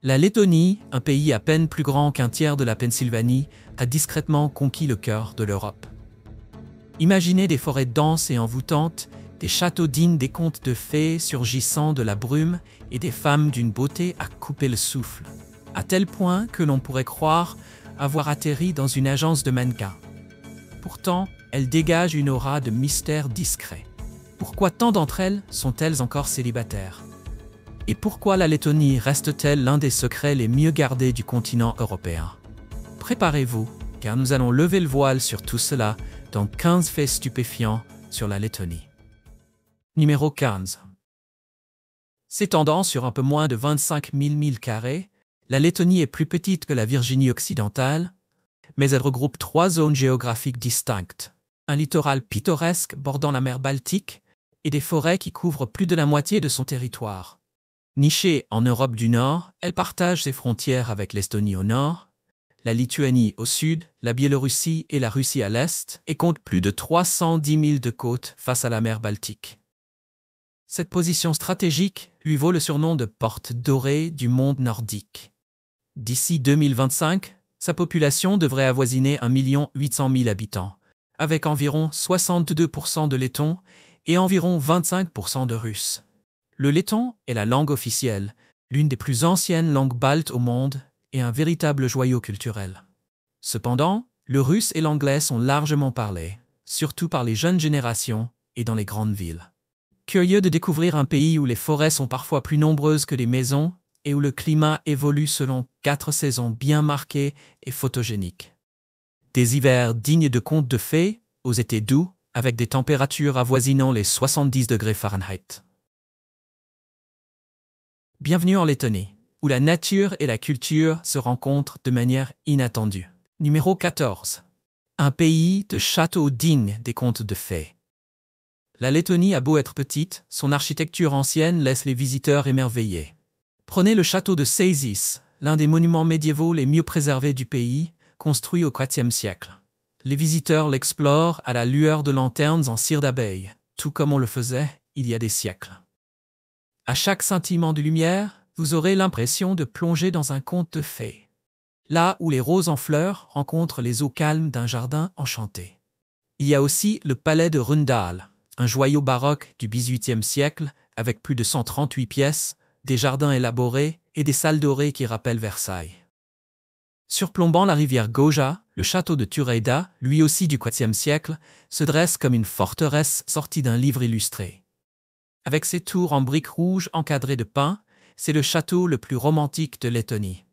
La Lettonie, un pays à peine plus grand qu'un tiers de la Pennsylvanie, a discrètement conquis le cœur de l'Europe. Imaginez des forêts denses et envoûtantes, des châteaux dignes des contes de fées surgissant de la brume et des femmes d'une beauté à couper le souffle, à tel point que l'on pourrait croire avoir atterri dans une agence de mannequins. Pourtant, elles dégagent une aura de mystère discret. Pourquoi tant d'entre elles sont-elles encore célibataires? Et pourquoi la Lettonie reste-t-elle l'un des secrets les mieux gardés du continent européen? Préparez-vous, car nous allons lever le voile sur tout cela dans 15 faits stupéfiants sur la Lettonie. Numéro 15. S'étendant sur un peu moins de 25 000 milles carrés, la Lettonie est plus petite que la Virginie occidentale, mais elle regroupe 3 zones géographiques distinctes. Un littoral pittoresque bordant la mer Baltique et des forêts qui couvrent plus de la moitié de son territoire. Nichée en Europe du Nord, elle partage ses frontières avec l'Estonie au nord, la Lituanie au sud, la Biélorussie et la Russie à l'est, et compte plus de 310 milles de côte face à la mer Baltique. Cette position stratégique lui vaut le surnom de porte dorée du monde nordique. D'ici 2025, sa population devrait avoisiner 1 800 000 habitants, avec environ 62% de Lettons et environ 25% de Russes. Le letton est la langue officielle, l'une des plus anciennes langues baltes au monde et un véritable joyau culturel. Cependant, le russe et l'anglais sont largement parlés, surtout par les jeunes générations et dans les grandes villes. Curieux de découvrir un pays où les forêts sont parfois plus nombreuses que les maisons et où le climat évolue selon 4 saisons bien marquées et photogéniques. Des hivers dignes de contes de fées, aux étés doux, avec des températures avoisinant les 70 degrés Fahrenheit. Bienvenue en Lettonie, où la nature et la culture se rencontrent de manière inattendue. Numéro 14. Un pays de châteaux dignes des contes de fées. La Lettonie a beau être petite, son architecture ancienne laisse les visiteurs émerveillés. Prenez le château de Seisis, l'un des monuments médiévaux les mieux préservés du pays, construit au IVe siècle. Les visiteurs l'explorent à la lueur de lanternes en cire d'abeille, tout comme on le faisait il y a des siècles. À chaque scintillement de lumière, vous aurez l'impression de plonger dans un conte de fées. Là où les roses en fleurs rencontrent les eaux calmes d'un jardin enchanté. Il y a aussi le palais de Rundal, un joyau baroque du XVIIIe siècle avec plus de 138 pièces, des jardins élaborés et des salles dorées qui rappellent Versailles. Surplombant la rivière Gauja, le château de Turejda, lui aussi du IVe siècle, se dresse comme une forteresse sortie d'un livre illustré. Avec ses tours en briques rouges encadrées de pins, c'est le château le plus romantique de Lettonie.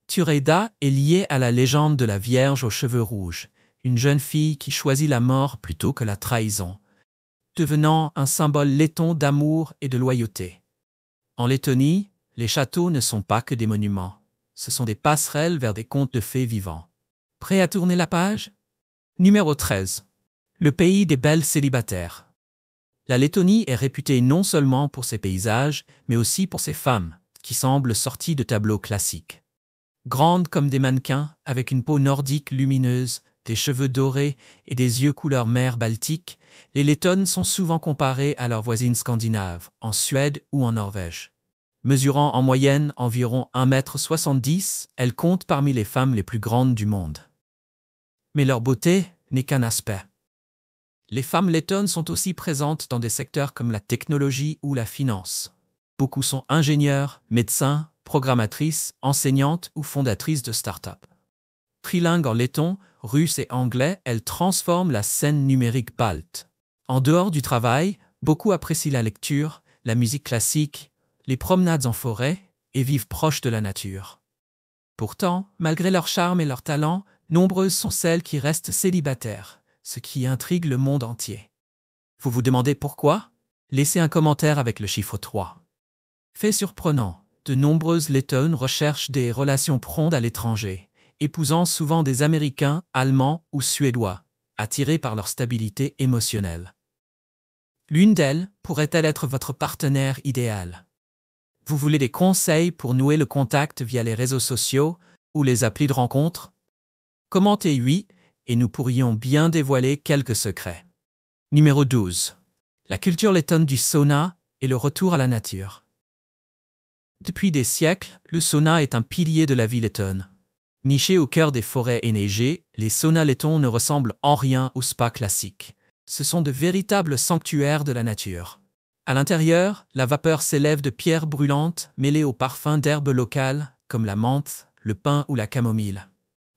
Turejda est lié à la légende de la Vierge aux cheveux rouges, une jeune fille qui choisit la mort plutôt que la trahison, devenant un symbole letton d'amour et de loyauté. En Lettonie, les châteaux ne sont pas que des monuments, ce sont des passerelles vers des contes de fées vivants. Prêt à tourner la page? Numéro 13. Le pays des belles célibataires. La Lettonie est réputée non seulement pour ses paysages, mais aussi pour ses femmes, qui semblent sorties de tableaux classiques. Grandes comme des mannequins, avec une peau nordique lumineuse, des cheveux dorés et des yeux couleur mer Baltique, les Lettonnes sont souvent comparées à leurs voisines scandinaves, en Suède ou en Norvège. Mesurant en moyenne environ 1,70 m, elles comptent parmi les femmes les plus grandes du monde. Mais leur beauté n'est qu'un aspect. Les femmes lettonnes sont aussi présentes dans des secteurs comme la technologie ou la finance. Beaucoup sont ingénieurs, médecins, programmatrices, enseignantes ou fondatrices de start-up. Trilingues en letton, russe et anglais, elles transforment la scène numérique balte. En dehors du travail, beaucoup apprécient la lecture, la musique classique, les promenades en forêt et vivent proches de la nature. Pourtant, malgré leur charme et leur talent, nombreuses sont celles qui restent célibataires, ce qui intrigue le monde entier. Vous vous demandez pourquoi? Laissez un commentaire avec le chiffre 3. Fait surprenant, de nombreuses Lettonnes recherchent des relations profondes à l'étranger, épousant souvent des Américains, Allemands ou Suédois, attirés par leur stabilité émotionnelle. L'une d'elles pourrait-elle être votre partenaire idéal? Vous voulez des conseils pour nouer le contact via les réseaux sociaux ou les applis de rencontre? Commentez oui, et nous pourrions bien dévoiler quelques secrets. Numéro 12. La culture lettonne du sauna et le retour à la nature. Depuis des siècles, le sauna est un pilier de la vie lettonne. Nichés au cœur des forêts enneigées, les saunas lettons ne ressemblent en rien aux spas classiques. Ce sont de véritables sanctuaires de la nature. À l'intérieur, la vapeur s'élève de pierres brûlantes mêlées aux parfums d'herbes locales comme la menthe, le pin ou la camomille.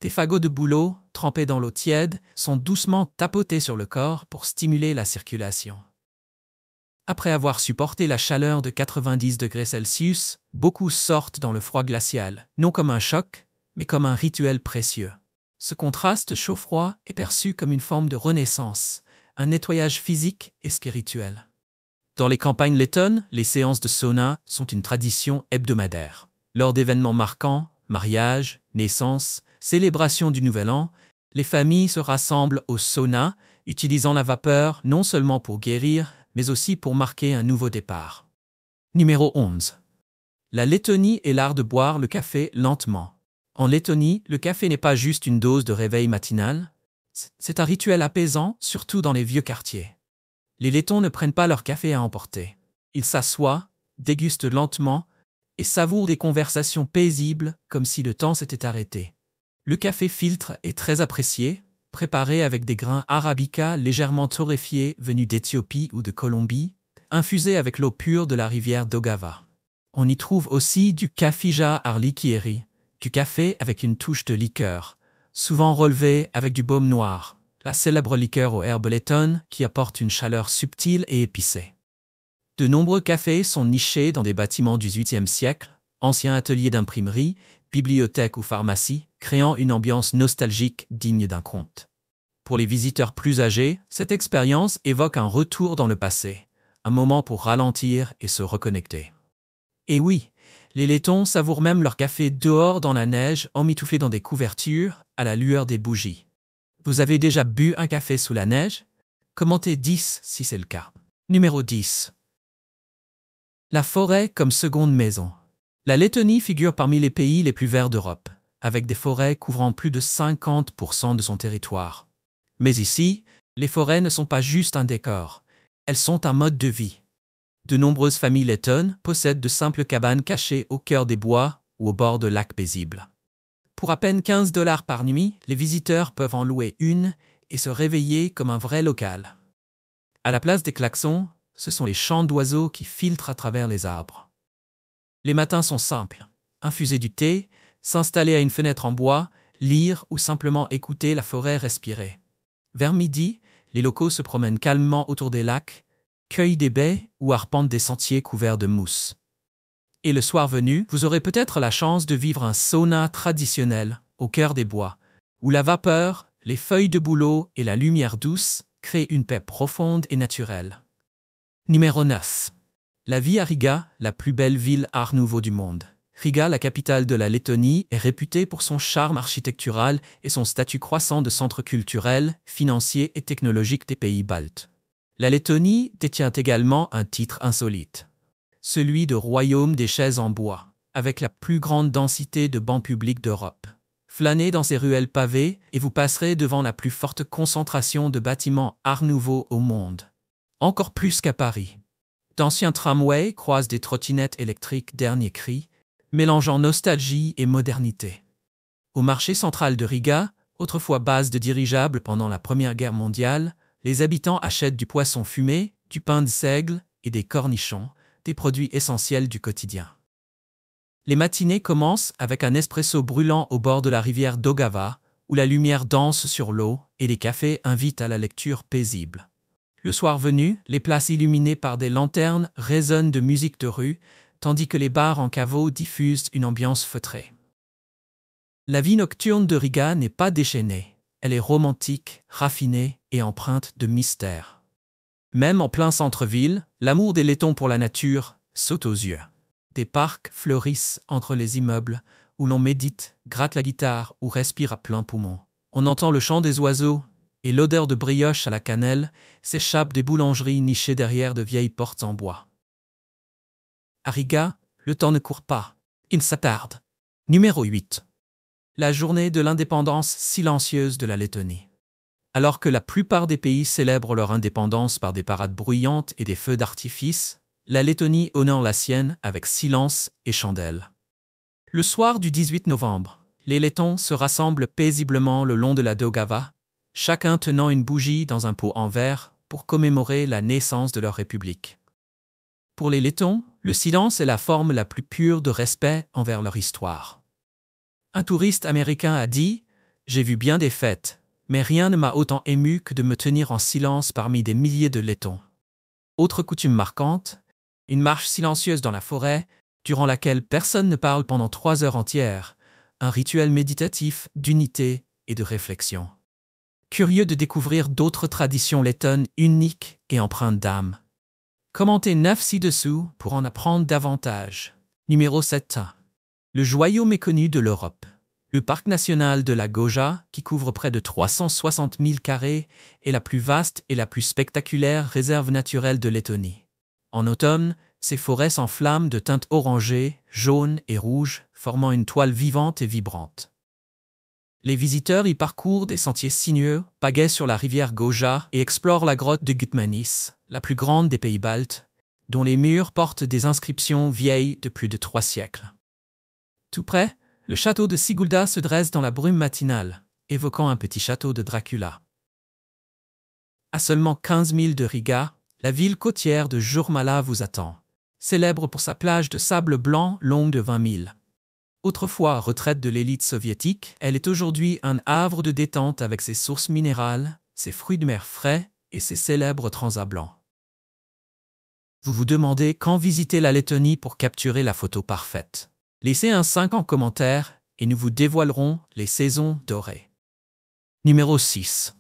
Des fagots de bouleau, trempés dans l'eau tiède, sont doucement tapotés sur le corps pour stimuler la circulation. Après avoir supporté la chaleur de 90 degrés Celsius, beaucoup sortent dans le froid glacial, non comme un choc, mais comme un rituel précieux. Ce contraste chaud-froid est perçu comme une forme de renaissance, un nettoyage physique et spirituel. Dans les campagnes lettonnes, les séances de sauna sont une tradition hebdomadaire. Lors d'événements marquants, mariages, naissances, célébrations du Nouvel An, les familles se rassemblent au sauna, utilisant la vapeur non seulement pour guérir, mais aussi pour marquer un nouveau départ. Numéro 11. La Lettonie est l'art de boire le café lentement. En Lettonie, le café n'est pas juste une dose de réveil matinal, c'est un rituel apaisant, surtout dans les vieux quartiers. Les Lettons ne prennent pas leur café à emporter. Ils s'assoient, dégustent lentement et savourent des conversations paisibles comme si le temps s'était arrêté. Le café filtre est très apprécié, préparé avec des grains arabica légèrement torréfiés venus d'Éthiopie ou de Colombie, infusés avec l'eau pure de la rivière Daugava. On y trouve aussi du kafija arlikieri, du café avec une touche de liqueur, souvent relevé avec du baume noir, la célèbre liqueur aux herbes lettonnes qui apporte une chaleur subtile et épicée. De nombreux cafés sont nichés dans des bâtiments du XVIIIe siècle, anciens ateliers d'imprimerie, bibliothèques ou pharmacies, créant une ambiance nostalgique digne d'un conte. Pour les visiteurs plus âgés, cette expérience évoque un retour dans le passé, un moment pour ralentir et se reconnecter. Et oui, les Lettons savourent même leur café dehors dans la neige, emmitouflés dans des couvertures, à la lueur des bougies. Vous avez déjà bu un café sous la neige? Commentez 10 si c'est le cas. Numéro 10. La forêt comme seconde maison. La Lettonie figure parmi les pays les plus verts d'Europe, avec des forêts couvrant plus de 50% de son territoire. Mais ici, les forêts ne sont pas juste un décor, elles sont un mode de vie. De nombreuses familles lettonnes possèdent de simples cabanes cachées au cœur des bois ou au bord de lacs paisibles. Pour à peine 15 $ par nuit, les visiteurs peuvent en louer une et se réveiller comme un vrai local. À la place des klaxons, ce sont les chants d'oiseaux qui filtrent à travers les arbres. Les matins sont simples. Infuser du thé, s'installer à une fenêtre en bois, lire ou simplement écouter la forêt respirer. Vers midi, les locaux se promènent calmement autour des lacs, cueillent des baies ou arpentent des sentiers couverts de mousse. Et le soir venu, vous aurez peut-être la chance de vivre un sauna traditionnel au cœur des bois, où la vapeur, les feuilles de bouleau et la lumière douce créent une paix profonde et naturelle. Numéro 9. La vie à Riga, la plus belle ville art nouveau du monde. Riga, la capitale de la Lettonie, est réputée pour son charme architectural et son statut croissant de centre culturel, financier et technologique des pays baltes. La Lettonie détient également un titre insolite, celui de royaume des chaises en bois, avec la plus grande densité de bancs publics d'Europe. Flânez dans ces ruelles pavées et vous passerez devant la plus forte concentration de bâtiments art nouveau au monde. Encore plus qu'à Paris. D'anciens tramways croisent des trottinettes électriques dernier cri, mélangeant nostalgie et modernité. Au marché central de Riga, autrefois base de dirigeables pendant la Première Guerre mondiale, les habitants achètent du poisson fumé, du pain de seigle et des cornichons, des produits essentiels du quotidien. Les matinées commencent avec un espresso brûlant au bord de la rivière Daugava, où la lumière danse sur l'eau et les cafés invitent à la lecture paisible. Le soir venu, les places illuminées par des lanternes résonnent de musique de rue, tandis que les bars en caveau diffusent une ambiance feutrée. La vie nocturne de Riga n'est pas déchaînée. Elle est romantique, raffinée et empreinte de mystère. Même en plein centre-ville, l'amour des Lettons pour la nature saute aux yeux. Des parcs fleurissent entre les immeubles, où l'on médite, gratte la guitare ou respire à plein poumon. On entend le chant des oiseaux, et l'odeur de brioche à la cannelle s'échappe des boulangeries nichées derrière de vieilles portes en bois. À Riga, le temps ne court pas, il s'attarde. Numéro 8. La journée de l'indépendance silencieuse de la Lettonie. Alors que la plupart des pays célèbrent leur indépendance par des parades bruyantes et des feux d'artifice, la Lettonie honore la sienne avec silence et chandelle. Le soir du 18 novembre, les Lettons se rassemblent paisiblement le long de la Daugava, chacun tenant une bougie dans un pot en verre pour commémorer la naissance de leur république. Pour les Lettons, le silence est la forme la plus pure de respect envers leur histoire. Un touriste américain a dit « J'ai vu bien des fêtes, mais rien ne m'a autant ému que de me tenir en silence parmi des milliers de Lettons. » Autre coutume marquante, une marche silencieuse dans la forêt, durant laquelle personne ne parle pendant 3 heures entières, un rituel méditatif d'unité et de réflexion. Curieux de découvrir d'autres traditions lettonnes uniques et empreintes d'âme. Commentez 9 ci-dessous pour en apprendre davantage. Numéro 7. Le joyau méconnu de l'Europe. Le parc national de la Gauja, qui couvre près de 360 000 carrés, est la plus vaste et la plus spectaculaire réserve naturelle de Lettonie. En automne, ces forêts s'enflamment de teintes orangées, jaunes et rouges, formant une toile vivante et vibrante. Les visiteurs y parcourent des sentiers sinueux, pagaient sur la rivière Gauja et explorent la grotte de Gutmanis, la plus grande des pays baltes, dont les murs portent des inscriptions vieilles de plus de 3 siècles. Tout près, le château de Sigulda se dresse dans la brume matinale, évoquant un petit château de Dracula. À seulement 15 000 de Riga, la ville côtière de Jurmala vous attend, célèbre pour sa plage de sable blanc longue de 20 000. Autrefois retraite de l'élite soviétique, elle est aujourd'hui un havre de détente avec ses sources minérales, ses fruits de mer frais et ses célèbres transats blancs. Vous vous demandez quand visiter la Lettonie pour capturer la photo parfaite. Laissez un 5 en commentaire et nous vous dévoilerons les saisons dorées. Numéro 6.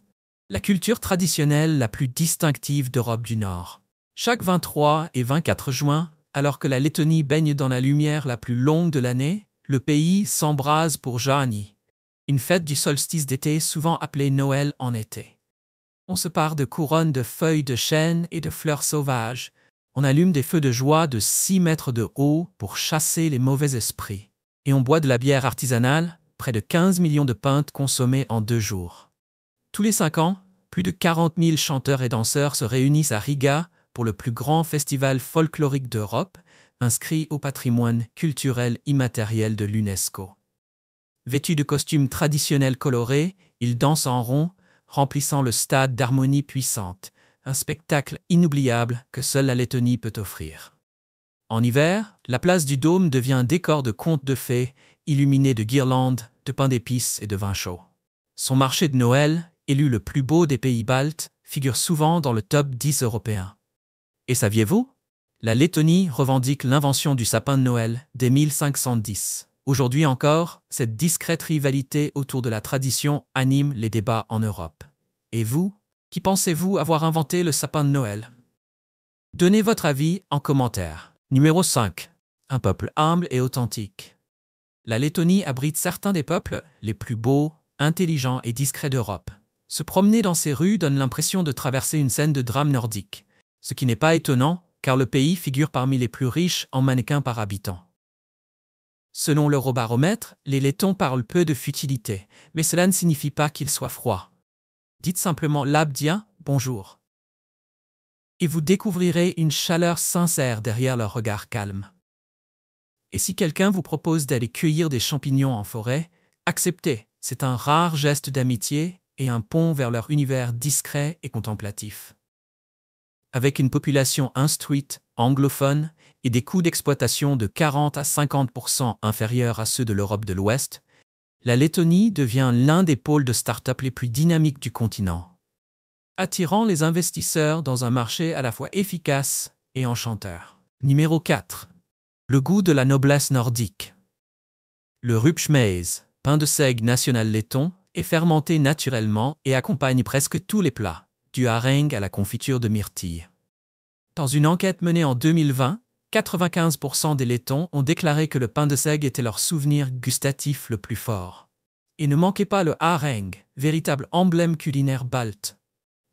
La culture traditionnelle la plus distinctive d'Europe du Nord. Chaque 23 et 24 juin, alors que la Lettonie baigne dans la lumière la plus longue de l'année, le pays s'embrase pour Jaani, une fête du solstice d'été souvent appelée Noël en été. On se pare de couronnes de feuilles de chêne et de fleurs sauvages. On allume des feux de joie de 6 mètres de haut pour chasser les mauvais esprits. Et on boit de la bière artisanale, près de 15 millions de pintes consommées en 2 jours. Tous les 5 ans, plus de 40 000 chanteurs et danseurs se réunissent à Riga pour le plus grand festival folklorique d'Europe, inscrit au patrimoine culturel immatériel de l'UNESCO. Vêtus de costumes traditionnels colorés, ils dansent en rond, remplissant le stade d'harmonie puissante. Un spectacle inoubliable que seule la Lettonie peut offrir. En hiver, la place du Dôme devient un décor de contes de fées, illuminé de guirlandes, de pain d'épices et de vin chaud. Son marché de Noël, élu le plus beau des pays baltes, figure souvent dans le top 10 européen. Et saviez-vous? La Lettonie revendique l'invention du sapin de Noël dès 1510. Aujourd'hui encore, cette discrète rivalité autour de la tradition anime les débats en Europe. Et vous? Qui pensez-vous avoir inventé le sapin de Noël? Donnez votre avis en commentaire. Numéro 5. Un peuple humble et authentique. La Lettonie abrite certains des peuples les plus beaux, intelligents et discrets d'Europe. Se promener dans ses rues donne l'impression de traverser une scène de drame nordique, ce qui n'est pas étonnant car le pays figure parmi les plus riches en mannequins par habitant. Selon l'Eurobaromètre, les Lettons parlent peu de futilité, mais cela ne signifie pas qu'ils soient froids. Dites simplement l'abdien, bonjour. Et vous découvrirez une chaleur sincère derrière leur regard calme. Et si quelqu'un vous propose d'aller cueillir des champignons en forêt, acceptez, c'est un rare geste d'amitié et un pont vers leur univers discret et contemplatif. Avec une population instruite, anglophone, et des coûts d'exploitation de 40 à 50% inférieurs à ceux de l'Europe de l'Ouest, la Lettonie devient l'un des pôles de start-up les plus dynamiques du continent, attirant les investisseurs dans un marché à la fois efficace et enchanteur. Numéro 4. Le goût de la noblesse nordique. Le rupschmais, pain de seigle national letton, est fermenté naturellement et accompagne presque tous les plats, du haringue à la confiture de myrtille. Dans une enquête menée en 2020, 95% des Lettons ont déclaré que le pain de seigle était leur souvenir gustatif le plus fort. Et ne manquez pas le haringue, véritable emblème culinaire balte.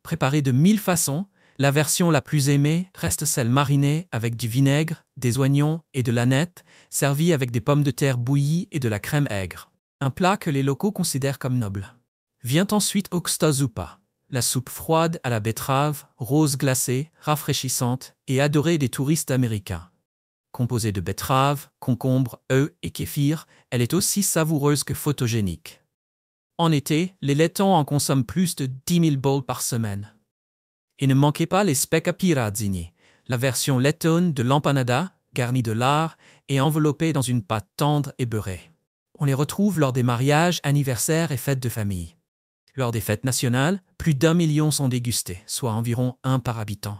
Préparé de 1000 façons, la version la plus aimée reste celle marinée avec du vinaigre, des oignons et de l'aneth, servie avec des pommes de terre bouillies et de la crème aigre. Un plat que les locaux considèrent comme noble. Vient ensuite Okstozupa, la soupe froide à la betterave, rose glacée, rafraîchissante et adorée des touristes américains. Composée de betteraves, concombres, œufs et kéfir, elle est aussi savoureuse que photogénique. En été, les Lettons en consomment plus de 10 000 bowls par semaine. Et ne manquez pas les spekka pirazzini, la version lettonne de l'empanada, garnie de lard et enveloppée dans une pâte tendre et beurrée. On les retrouve lors des mariages, anniversaires et fêtes de famille. Lors des fêtes nationales, plus d'1 million sont dégustés, soit environ 1 par habitant.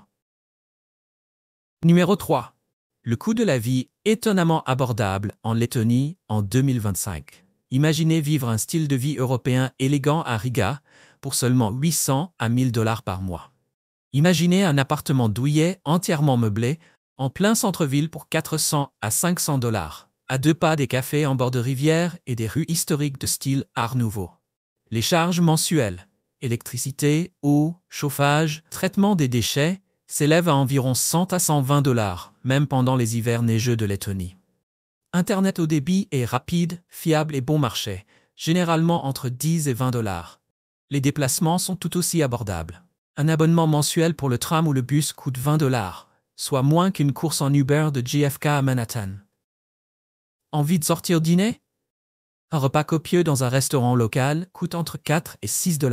Numéro 3. Le coût de la vie étonnamment abordable en Lettonie en 2025. Imaginez vivre un style de vie européen élégant à Riga pour seulement 800 à 1000 $ par mois. Imaginez un appartement douillet entièrement meublé en plein centre-ville pour 400 à 500 $, à 2 pas des cafés en bord de rivière et des rues historiques de style Art Nouveau. Les charges mensuelles, électricité, eau, chauffage, traitement des déchets, s'élèvent à environ 100 à 120 $, même pendant les hivers neigeux de Lettonie. Internet au débit est rapide, fiable et bon marché, généralement entre 10 et 20 $. Les déplacements sont tout aussi abordables. Un abonnement mensuel pour le tram ou le bus coûte 20 $, soit moins qu'une course en Uber de JFK à Manhattan. Envie de sortir dîner? Un repas copieux dans un restaurant local coûte entre 4 et 6 $.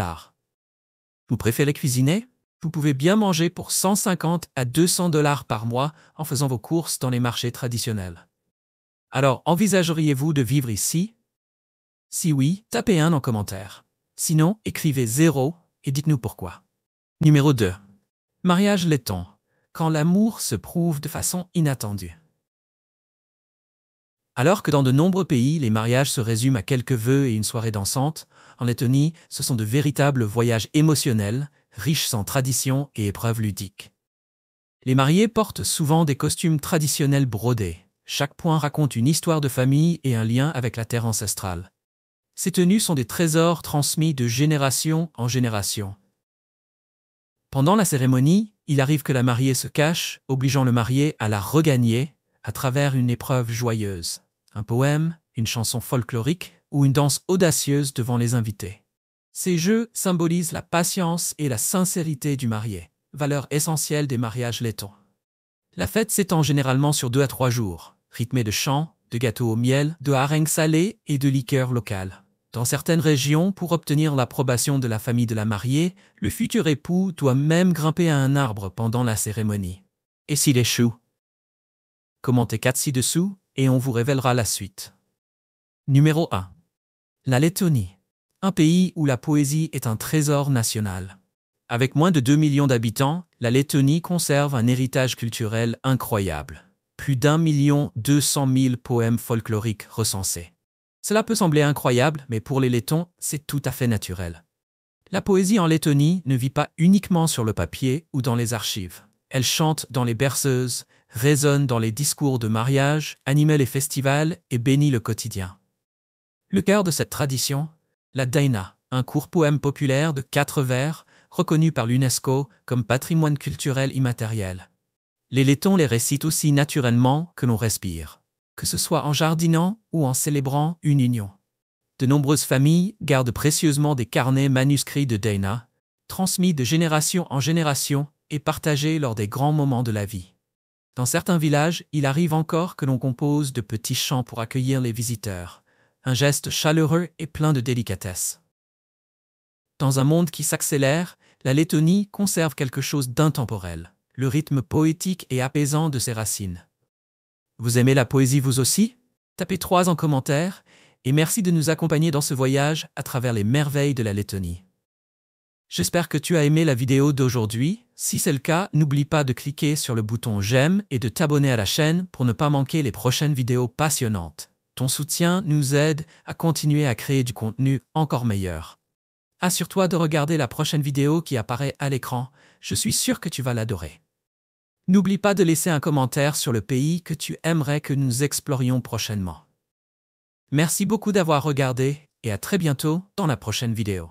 Vous préférez cuisiner? Vous pouvez bien manger pour 150 à 200 $ par mois en faisant vos courses dans les marchés traditionnels. Alors, envisageriez-vous de vivre ici? Si oui, tapez 1 en commentaire. Sinon, écrivez 0 et dites-nous pourquoi. Numéro 2. Mariage letton. Quand l'amour se prouve de façon inattendue. Alors que dans de nombreux pays, les mariages se résument à quelques vœux et une soirée dansante, en Lettonie, ce sont de véritables voyages émotionnels, riches en traditions et épreuves ludiques. Les mariés portent souvent des costumes traditionnels brodés. Chaque point raconte une histoire de famille et un lien avec la terre ancestrale. Ces tenues sont des trésors transmis de génération en génération. Pendant la cérémonie, il arrive que la mariée se cache, obligeant le marié à la regagner à travers une épreuve joyeuse, un poème, une chanson folklorique ou une danse audacieuse devant les invités. Ces jeux symbolisent la patience et la sincérité du marié, valeur essentielle des mariages lettons. La fête s'étend généralement sur 2 à 3 jours, rythmée de chants, de gâteaux au miel, de harengs salés et de liqueurs locales. Dans certaines régions, pour obtenir l'approbation de la famille de la mariée, le futur époux doit même grimper à un arbre pendant la cérémonie. Et s'il échoue? Commentez 4 ci-dessous et on vous révélera la suite. Numéro 1. La Lettonie. Un pays où la poésie est un trésor national. Avec moins de 2 millions d'habitants, la Lettonie conserve un héritage culturel incroyable. Plus d'1 200 000 poèmes folkloriques recensés. Cela peut sembler incroyable, mais pour les Lettons, c'est tout à fait naturel. La poésie en Lettonie ne vit pas uniquement sur le papier ou dans les archives. Elle chante dans les berceuses, résonne dans les discours de mariage, anime les festivals et bénit le quotidien. Le cœur de cette tradition, la Daina, un court poème populaire de 4 vers, reconnu par l'UNESCO comme patrimoine culturel immatériel. Les Lettons les récitent aussi naturellement que l'on respire, que ce soit en jardinant ou en célébrant une union. De nombreuses familles gardent précieusement des carnets manuscrits de Daina, transmis de génération en génération et partagés lors des grands moments de la vie. Dans certains villages, il arrive encore que l'on compose de petits chants pour accueillir les visiteurs, un geste chaleureux et plein de délicatesse. Dans un monde qui s'accélère, la Lettonie conserve quelque chose d'intemporel, le rythme poétique et apaisant de ses racines. Vous aimez la poésie vous aussi? Tapez 3 en commentaire et merci de nous accompagner dans ce voyage à travers les merveilles de la Lettonie. J'espère que tu as aimé la vidéo d'aujourd'hui. Si c'est le cas, n'oublie pas de cliquer sur le bouton j'aime et de t'abonner à la chaîne pour ne pas manquer les prochaines vidéos passionnantes. Ton soutien nous aide à continuer à créer du contenu encore meilleur. Assure-toi de regarder la prochaine vidéo qui apparaît à l'écran, je suis sûr que tu vas l'adorer. N'oublie pas de laisser un commentaire sur le pays que tu aimerais que nous explorions prochainement. Merci beaucoup d'avoir regardé et à très bientôt dans la prochaine vidéo.